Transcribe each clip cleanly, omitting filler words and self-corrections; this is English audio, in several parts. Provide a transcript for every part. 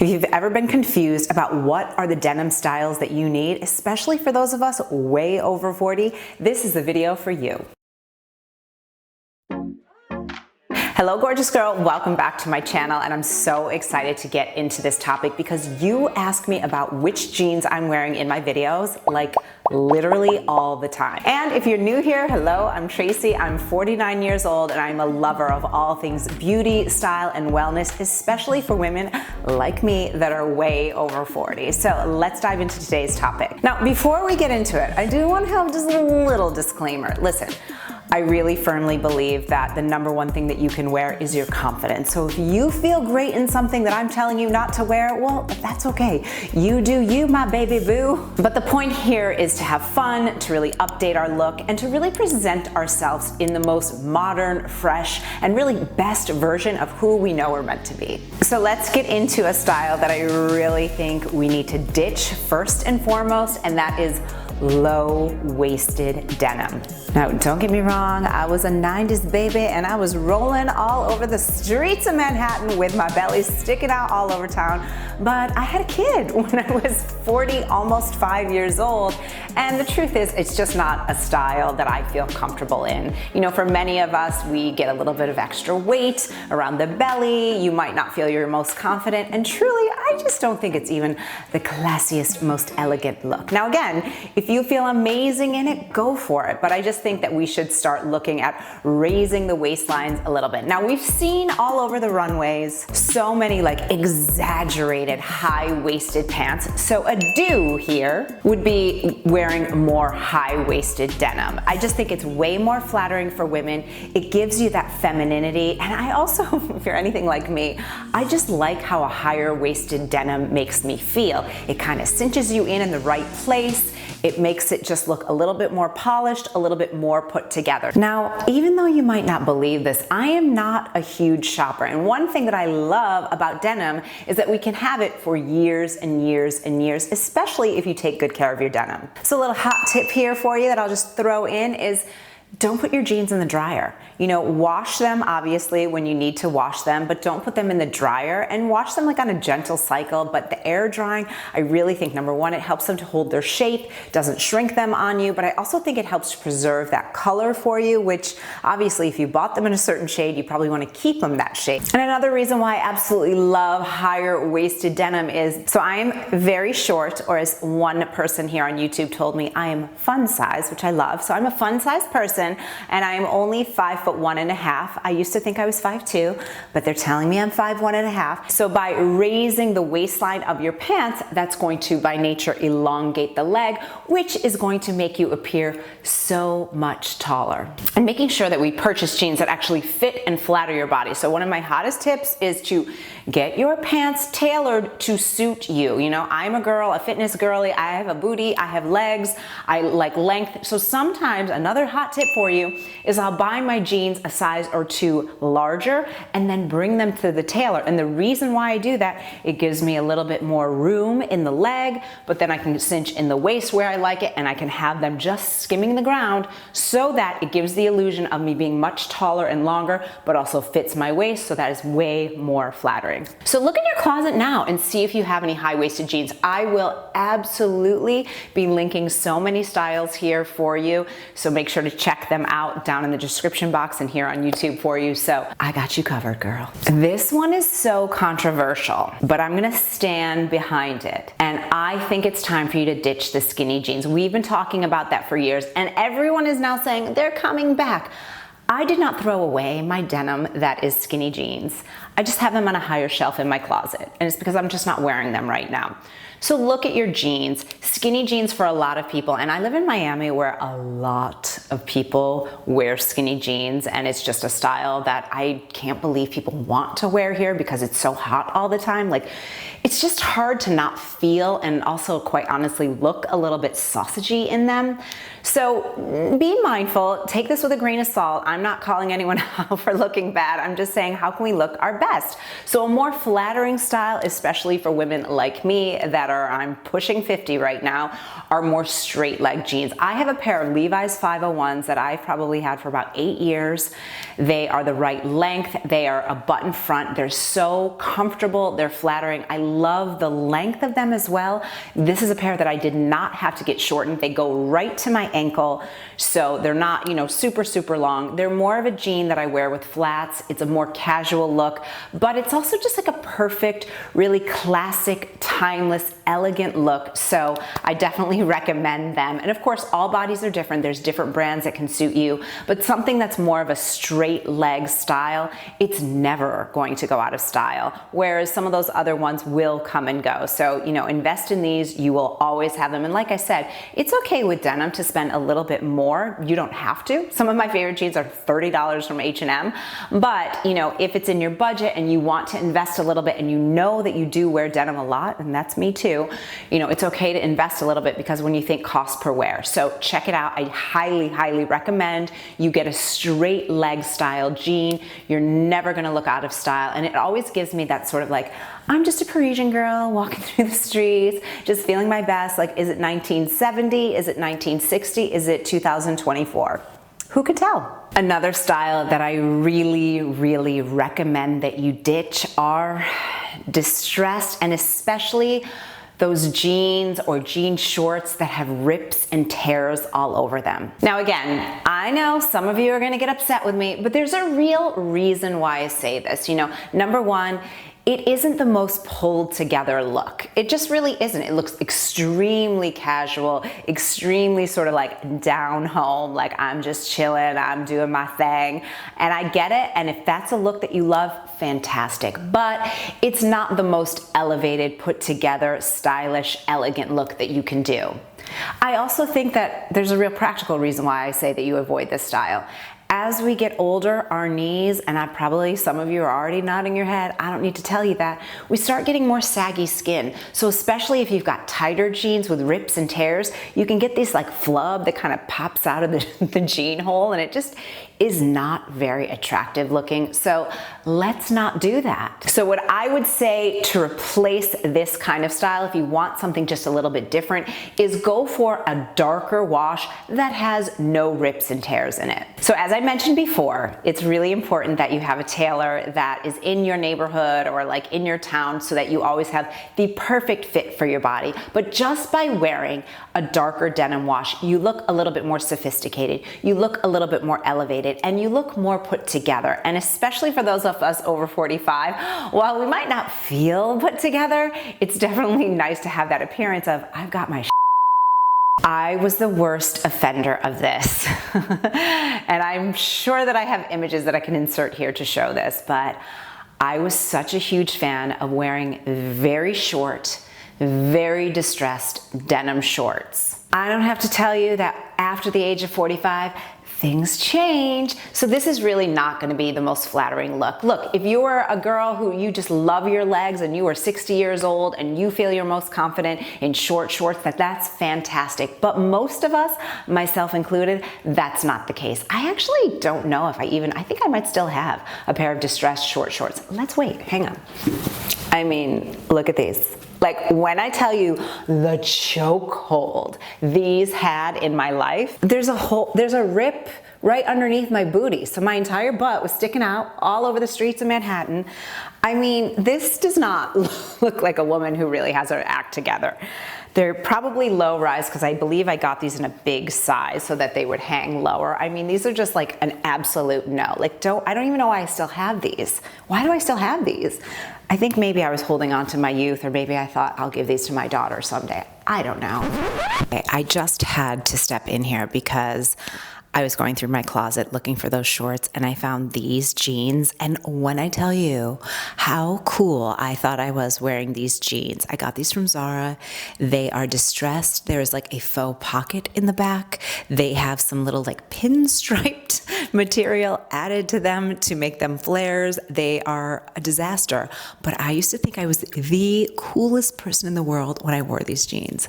If you've ever been confused about what are the denim styles that you need, especially for those of us way over 40, this is the video for you. Hello gorgeous girl, welcome back to my channel, and I'm so excited to get into this topic because you ask me about which jeans I'm wearing in my videos like literally all the time. And if you're new here, hello, I'm Tracy. I'm 49 years old and I'm a lover of all things beauty, style, and wellness, especially for women like me that are way over 40. So let's dive into today's topic. Now, before we get into it, I do want to have just a little disclaimer. Listen, I really firmly believe that the number one thing that you can wear is your confidence. So if you feel great in something that I'm telling you not to wear, well, that's okay. You do you, my baby boo. But the point here is to have fun, to really update our look, and to really present ourselves in the most modern, fresh, and really best version of who we know we're meant to be. So let's get into a style that I really think we need to ditch first and foremost, and that is low-waisted denim. Now, don't get me wrong, I was a 90s baby and I was rolling all over the streets of Manhattan with my belly sticking out all over town, but I had a kid when I was 40, almost 5 years old, and the truth is, it's just not a style that I feel comfortable in. You know, for many of us, we get a little bit of extra weight around the belly, you might not feel your most confident, and truly, I just don't think it's even the classiest, most elegant look. Now again, if you feel amazing in it, go for it, but I just think that we should start looking at raising the waistlines a little bit. Now, we've seen all over the runways so many like exaggerated high-waisted pants, so a do here would be wearing more high-waisted denim. I just think it's way more flattering for women. It gives you that femininity, and I also, if you're anything like me, I just like how a higher-waisted denim makes me feel. It kind of cinches you in the right place. It makes it just look a little bit more polished, a little bit more put together. Now, even though you might not believe this, I am not a huge shopper. And one thing that I love about denim is that we can have it for years and years and years, especially if you take good care of your denim. So a little hot tip here for you that I'll just throw in is don't put your jeans in the dryer. You know, wash them obviously when you need to wash them, but don't put them in the dryer, and wash them like on a gentle cycle. But the air drying, I really think number one, it helps them to hold their shape, doesn't shrink them on you, but I also think it helps to preserve that color for you, which obviously if you bought them in a certain shade, you probably want to keep them that shade. And another reason why I absolutely love higher waisted denim is, so I am very short, or as one person here on YouTube told me, I am fun size, which I love. So I'm a fun size person, and I am only 5'1.5". I used to think I was 5'2", but they're telling me I'm 5'1.5". So by raising the waistline of your pants, that's going to by nature elongate the leg, which is going to make you appear so much taller. And making sure that we purchase jeans that actually fit and flatter your body. So one of my hottest tips is to get your pants tailored to suit you. You know, I'm a girl, a fitness girly, I have a booty, I have legs, I like length. So sometimes another hot tip for you is I'll buy my jeans a size or two larger and then bring them to the tailor. And the reason why I do that, it gives me a little bit more room in the leg, but then I can cinch in the waist where I like it, and I can have them just skimming the ground so that it gives the illusion of me being much taller and longer, but also fits my waist, so that is way more flattering. So look in your closet now and see if you have any high-waisted jeans. I will absolutely be linking so many styles here for you, so make sure to check them out down in the description box and here on YouTube for you. So I got you covered, girl. This one is so controversial, but I'm gonna stand behind it. And I think it's time for you to ditch the skinny jeans. We've been talking about that for years, and everyone is now saying they're coming back. I did not throw away my denim that is skinny jeans. I just have them on a higher shelf in my closet, and it's because I'm just not wearing them right now. So look at your jeans. Skinny jeans for a lot of people, and I live in Miami where a lot of people wear skinny jeans, and it's just a style that I can't believe people want to wear here because it's so hot all the time. Like, it's just hard to not feel and also quite honestly look a little bit sausagey in them. So be mindful, take this with a grain of salt. I'm not calling anyone out for looking bad. I'm just saying, how can we look our best? best. So a more flattering style, especially for women like me that I'm pushing 50 right now, are more straight leg jeans. I have a pair of Levi's 501s that I've probably had for about 8 years. They are the right length. They are a button front. They're so comfortable. They're flattering. I love the length of them as well. This is a pair that I did not have to get shortened. They go right to my ankle, so they're not, you know, super, super long. They're more of a jean that I wear with flats. It's a more casual look, but it's also just like a perfect, really classic, timeless, elegant look. So I definitely recommend them. And of course, all bodies are different. There's different brands that can suit you, but something that's more of a straight leg style, it's never going to go out of style. Whereas some of those other ones will come and go. So, you know, invest in these, you will always have them. And like I said, it's okay with denim to spend a little bit more. You don't have to. Some of my favorite jeans are $30 from H&M, but you know, if it's in your budget and you want to invest a little bit and you know that you do wear denim a lot, and that's me too, you know, it's okay to invest a little bit because when you think cost per wear. So check it out. I highly, highly recommend you get a straight leg style jean. You're never gonna look out of style. And it always gives me that sort of like, I'm just a Parisian girl walking through the streets, just feeling my best. Like, is it 1970? Is it 1960? Is it 2024? Who could tell? Another style that I really, really recommend that you ditch are distressed, and especially those jeans or jean shorts that have rips and tears all over them. Now again, I know some of you are gonna get upset with me, but there's a real reason why I say this. You know, number one, it isn't the most pulled together look. It just really isn't. It looks extremely casual, extremely sort of like down home, like I'm just chilling, I'm doing my thing. And I get it, and if that's a look that you love, fantastic. But it's not the most elevated, put together, stylish, elegant look that you can do. I also think that there's a real practical reason why I say that you avoid this style. As we get older, our knees, and some of you are already nodding your head, I don't need to tell you that, we start getting more saggy skin. So especially if you've got tighter jeans with rips and tears, you can get this like flub that kind of pops out of the jean hole, and it just is not very attractive looking. So let's not do that. So what I would say to replace this kind of style, if you want something just a little bit different, is go for a darker wash that has no rips and tears in it. So as I mentioned before, it's really important that you have a tailor that is in your neighborhood or like in your town so that you always have the perfect fit for your body. But just by wearing a darker denim wash, you look a little bit more sophisticated, you look a little bit more elevated, and you look more put together. And especially for those of us over 45, while we might not feel put together, it's definitely nice to have that appearance of, I've got my I was the worst offender of this. And I'm sure that I have images that I can insert here to show this, but I was such a huge fan of wearing very short, very distressed denim shorts. I don't have to tell you that after the age of 45, things change. So this is really not gonna be the most flattering look. Look, if you are a girl who you just love your legs and you are 60 years old and you feel you're most confident in short shorts, that's fantastic. But most of us, myself included, that's not the case. I actually don't know if I think I might still have a pair of distressed short shorts. Let's wait, hang on. I mean, look at these. Like when I tell you the chokehold these had in my life, there's a rip right underneath my booty. So my entire butt was sticking out all over the streets of Manhattan. I mean, this does not look like a woman who really has her act together. They're probably low rise because I believe I got these in a big size so that they would hang lower. I mean, these are just like an absolute no. Like, I don't even know why I still have these. Why do I still have these? I think maybe I was holding on to my youth, or maybe I thought I'll give these to my daughter someday. I don't know. I just had to step in here because I was going through my closet looking for those shorts and I found these jeans. And when I tell you how cool I thought I was wearing these jeans, I got these from Zara. They are distressed. There's like a faux pocket in the back. They have some little like pinstriped material added to them to make them flares. They are a disaster. But I used to think I was the coolest person in the world when I wore these jeans.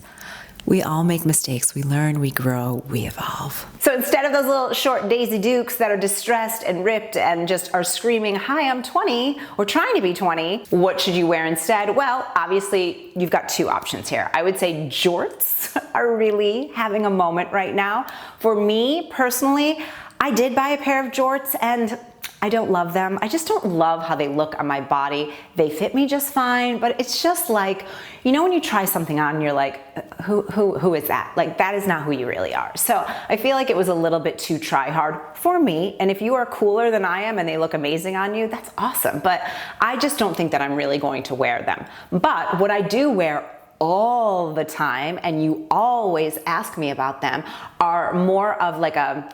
We all make mistakes. We learn, we grow, we evolve. So instead of those little short Daisy Dukes that are distressed and ripped and just are screaming, hi, I'm 20, or trying to be 20, what should you wear instead? Well, obviously, you've got two options here. I would say jorts are really having a moment right now. For me, personally, I did buy a pair of jorts and I don't love them. I just don't love how they look on my body. They fit me just fine, but it's just like, you know when you try something on and you're like, who is that? Like, that is not who you really are. So I feel like it was a little bit too try hard for me. And if you are cooler than I am and they look amazing on you, that's awesome. But I just don't think that I'm really going to wear them. But what I do wear all the time, and you always ask me about them, are more of like a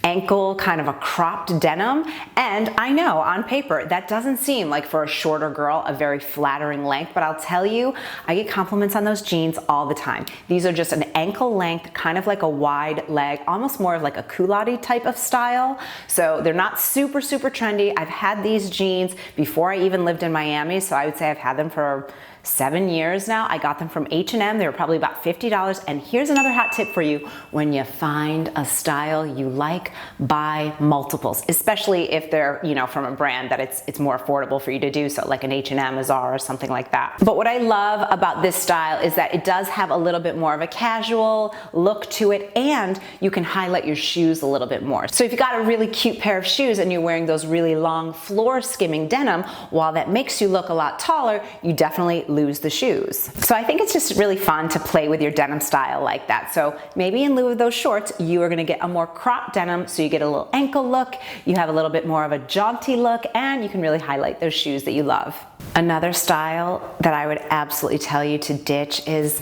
ankle, kind of a cropped denim. And I know on paper that doesn't seem like, for a shorter girl, a very flattering length, but I'll tell you, I get compliments on those jeans all the time. These are just an ankle length, kind of like a wide leg, almost more of like a culotte type of style. So they're not super, super trendy. I've had these jeans before I even lived in Miami, so I would say I've had them for 7 years now. I got them from H&M. They were probably about $50. And here's another hot tip for you. When you find a style you like, buy multiples, especially if they're, you know, from a brand that it's more affordable for you to do so, like an H&M, a Zara, or something like that. But what I love about this style is that it does have a little bit more of a casual look to it, and you can highlight your shoes a little bit more. So if you got a really cute pair of shoes and you're wearing those really long floor skimming denim, while that makes you look a lot taller, you definitely lose the shoes. So I think it's just really fun to play with your denim style like that. So maybe in lieu of those shorts, you are gonna get a more cropped denim, so you get a little ankle look, you have a little bit more of a jaunty look, and you can really highlight those shoes that you love. Another style that I would absolutely tell you to ditch is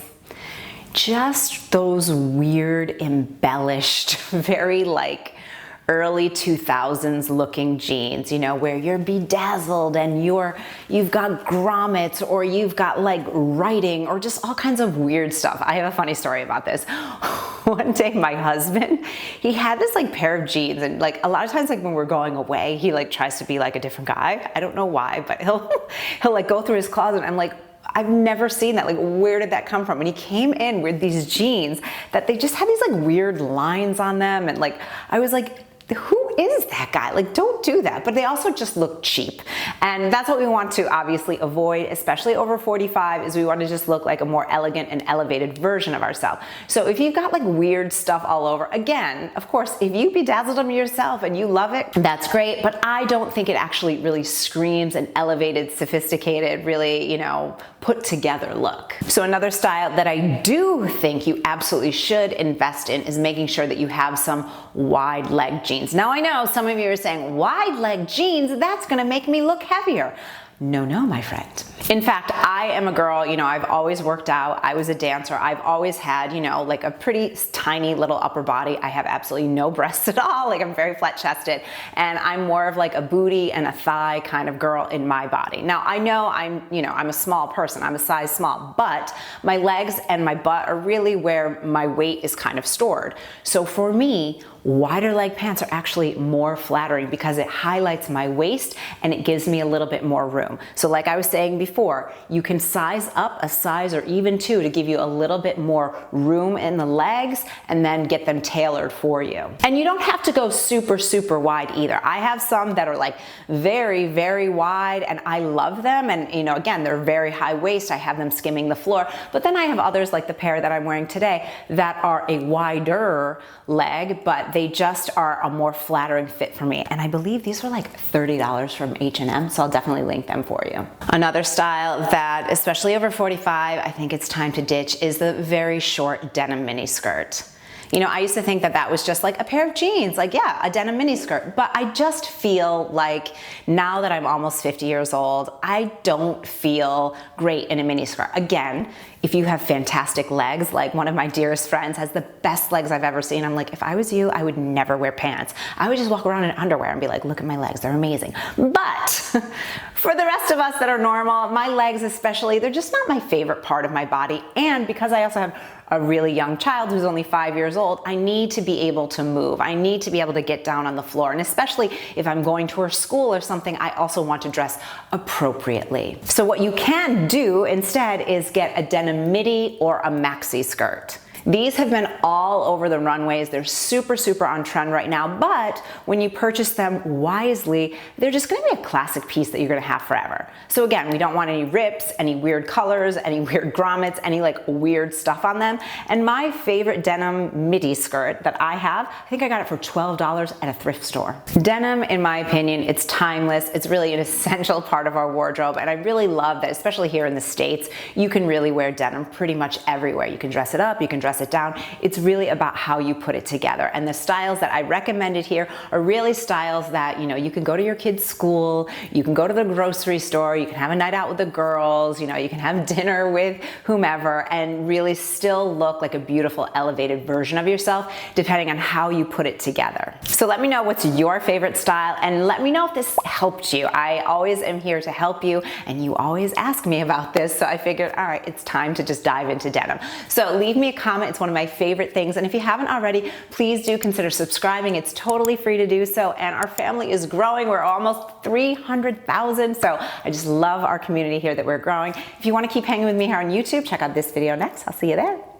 just those weird embellished, very like early 2000s looking jeans, you know, where you're bedazzled and you've got grommets, or you've got like writing, or just all kinds of weird stuff. I have a funny story about this. One day my husband, he had this like pair of jeans, and like a lot of times, like when we're going away, he like tries to be like a different guy. I don't know why, but he'll like go through his closet, and I'm like, I've never seen that. Like, where did that come from? And he came in with these jeans that they just had these like weird lines on them. And like, I was like, who is that guy? Like, don't do that. But they also just look cheap. And that's what we want to obviously avoid, especially over 45, is we want to just look like a more elegant and elevated version of ourselves. So if you've got like weird stuff all over, again, of course, if you bedazzled them yourself and you love it, that's great. But I don't think it actually really screams an elevated, sophisticated, really, you know, put together look. So another style that I do think you absolutely should invest in is making sure that you have some wide leg jeans. Now I know some of you are saying, wide leg jeans, that's gonna make me look heavier. No, no, my friend. In fact, I am a girl, you know, I've always worked out. I was a dancer. I've always had, you know, like a pretty tiny little upper body. I have absolutely no breasts at all. Like, I'm very flat chested, and I'm more of like a booty and a thigh kind of girl in my body. Now, I know I'm a small person. I'm a size small, but my legs and my butt are really where my weight is kind of stored. So for me, wider leg pants are actually more flattering because it highlights my waist and it gives me a little bit more room. So like I was saying before, you can size up a size or even two to give you a little bit more room in the legs and then get them tailored for you. And you don't have to go super, super wide either. I have some that are like very, very wide and I love them. And you know, again, they're very high waist. I have them skimming the floor. But then I have others like the pair that I'm wearing today that are a wider leg, but they just are a more flattering fit for me. And I believe these were like $30 from H&M, so I'll definitely link them for you. Another style that, especially over 45, I think it's time to ditch is the very short denim mini skirt. You know, I used to think that that was just like a pair of jeans, like, yeah, a denim mini skirt. But I just feel like now that I'm almost 50 years old, I don't feel great in a mini skirt. Again, if you have fantastic legs, like one of my dearest friends has the best legs I've ever seen. I'm like, if I was you, I would never wear pants. I would just walk around in underwear and be like, look at my legs, they're amazing. But For the rest of us that are normal, my legs especially, they're just not my favorite part of my body. And because I also have a really young child who's only 5 years old, I need to be able to move. I need to be able to get down on the floor. And especially if I'm going to her school or something, I also want to dress appropriately. So what you can do instead is get a denim midi or a maxi skirt. These have been all over the runways. They're super, super on trend right now, but when you purchase them wisely, they're just gonna be a classic piece that you're gonna have forever. So again, we don't want any rips, any weird colors, any weird grommets, any like weird stuff on them. And my favorite denim midi skirt that I have, I think I got it for $12 at a thrift store. Denim, in my opinion, it's timeless. It's really an essential part of our wardrobe. And I really love that, especially here in the States, you can really wear denim pretty much everywhere. You can dress it up, you can dress it down. It's really about how you put it together. And the styles that I recommended here are really styles that, you know, you can go to your kid's school, you can go to the grocery store, you can have a night out with the girls, you know, you can have dinner with whomever and really still look like a beautiful elevated version of yourself depending on how you put it together. So let me know what's your favorite style and let me know if this helped you. I always am here to help you and you always ask me about this. So I figured, all right, it's time to just dive into denim. So leave me a comment. It's one of my favorite things. And if you haven't already, please do consider subscribing. It's totally free to do so. And our family is growing. We're almost 300,000. So I just love our community here that we're growing. If you want to keep hanging with me here on YouTube, check out this video next. I'll see you there.